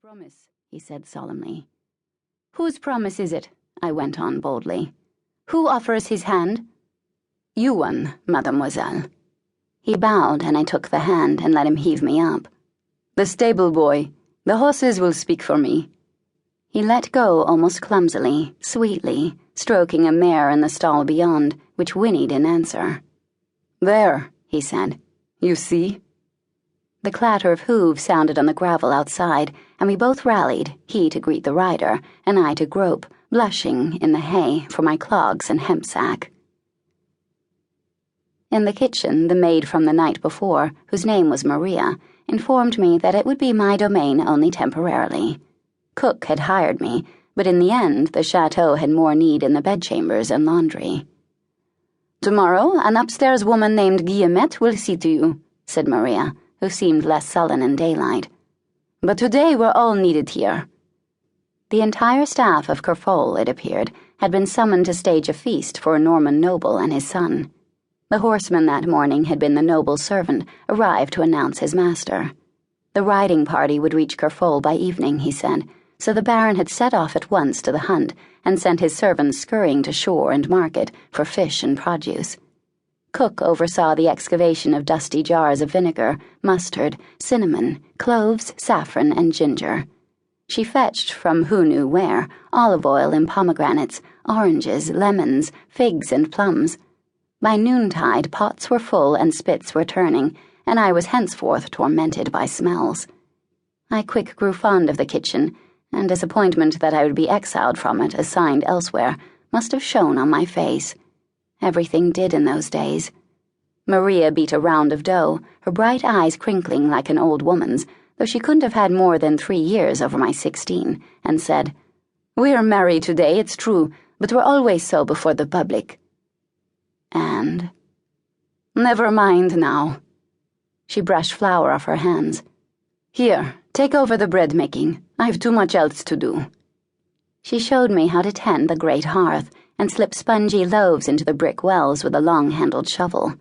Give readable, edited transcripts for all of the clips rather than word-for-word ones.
promise, he said solemnly. Whose promise is it? I went on boldly. Who offers his hand? You one, mademoiselle. He bowed, and I took the hand and let him heave me up. The stable boy. The horses will speak for me. He let go almost clumsily, sweetly, stroking a mare in the stall beyond, which whinnied in answer. There, he said. You see? The clatter of hooves sounded on the gravel outside, and we both rallied, he to greet the rider, and I to grope, blushing, in the hay, for my clogs and hemp sack. In the kitchen, the maid from the night before, whose name was Maria, informed me that it would be my domain only temporarily. Cook had hired me, but in the end the chateau had more need in the bedchambers and laundry. Tomorrow, an upstairs woman named Guillemette will see to you, said Maria, who seemed less sullen in daylight. But today we're all needed here. The entire staff of Kerfol, it appeared, had been summoned to stage a feast for a Norman noble and his son. The horseman that morning had been the noble's servant, arrived to announce his master. The riding party would reach Kerfol by evening, he said, so the Baron had set off at once to the hunt and sent his servants scurrying to shore and market for fish and produce. Cook oversaw the excavation of dusty jars of vinegar, mustard, cinnamon, cloves, saffron, and ginger. She fetched from who knew where olive oil and pomegranates, oranges, lemons, figs, and plums. By noontide, pots were full and spits were turning, and I was henceforth tormented by smells. I quick grew fond of the kitchen, and disappointment that I would be exiled from it, assigned elsewhere, must have shown on my face. Everything did in those days. Maria beat a round of dough, her bright eyes crinkling like an old woman's, though she couldn't have had more than 3 years over my 16, and said, We're married today, it's true, but we're always so before the public. And... Never mind now. She brushed flour off her hands. Here, take over the bread making. I've too much else to do. She showed me how to tend the great hearth and slip spongy loaves into the brick wells with a long-handled shovel.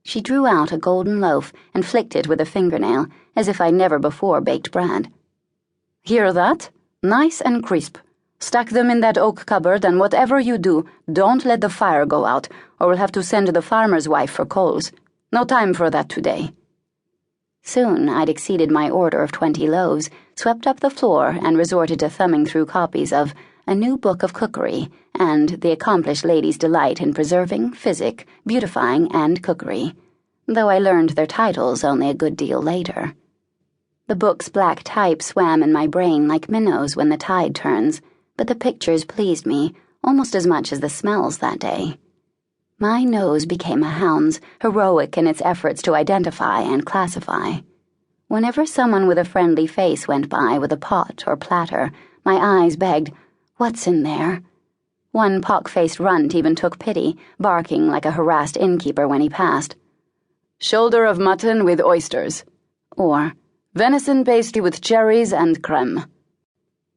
She drew out a golden loaf and flicked it with a fingernail, as if I'd never before baked bread. Hear that? Nice and crisp. Stack them in that oak cupboard, and whatever you do, don't let the fire go out, or we'll have to send the farmer's wife for coals. No time for that today. Soon I'd exceeded my order of 20 loaves, swept up the floor, and resorted to thumbing through copies of A New Book of Cookery and The Accomplished Lady's Delight in Preserving, Physic, Beautifying, and Cookery, though I learned their titles only a good deal later. The book's black type swam in my brain like minnows when the tide turns, but the pictures pleased me almost as much as the smells that day. My nose became a hound's, heroic in its efforts to identify and classify. Whenever someone with a friendly face went by with a pot or platter, my eyes begged, What's in there? One pock-faced runt even took pity, barking like a harassed innkeeper when he passed. Shoulder of mutton with oysters. Or, venison pastry with cherries and creme.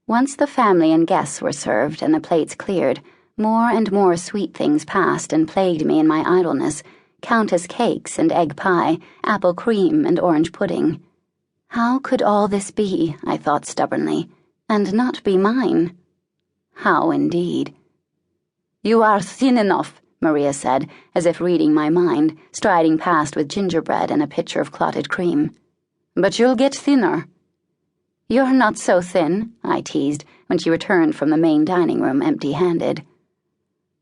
Once the family and guests were served and the plates cleared, more and more sweet things passed and plagued me in my idleness, countess cakes and egg pie, apple cream and orange pudding. How could all this be, I thought stubbornly, and not be mine? How indeed? You are thin enough, Maria said, as if reading my mind, striding past with gingerbread and a pitcher of clotted cream. But you'll get thinner. You're not so thin, I teased, when she returned from the main dining room empty-handed.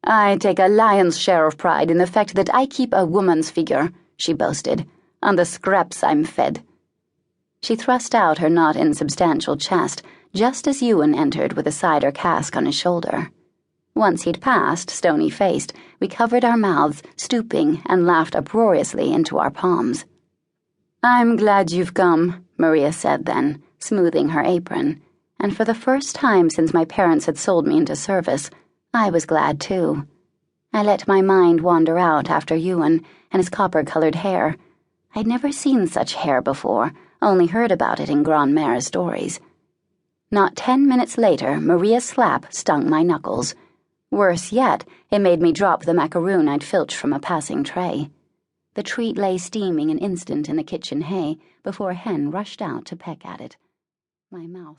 I take a lion's share of pride in the fact that I keep a woman's figure, she boasted, on the scraps I'm fed. She thrust out her not insubstantial chest, just as Ewan entered with a cider cask on his shoulder. Once he'd passed, stony-faced, we covered our mouths, stooping, and laughed uproariously into our palms. I'm glad you've come, Maria said then, smoothing her apron, and for the first time since my parents had sold me into service, I was glad too. I let my mind wander out after Ewan and his copper-colored hair. I'd never seen such hair before, only heard about it in Grandmère's stories. Not 10 minutes later, Maria's slap stung my knuckles. Worse yet, it made me drop the macaroon I'd filched from a passing tray. The treat lay steaming an instant in the kitchen hay before a hen rushed out to peck at it. My mouth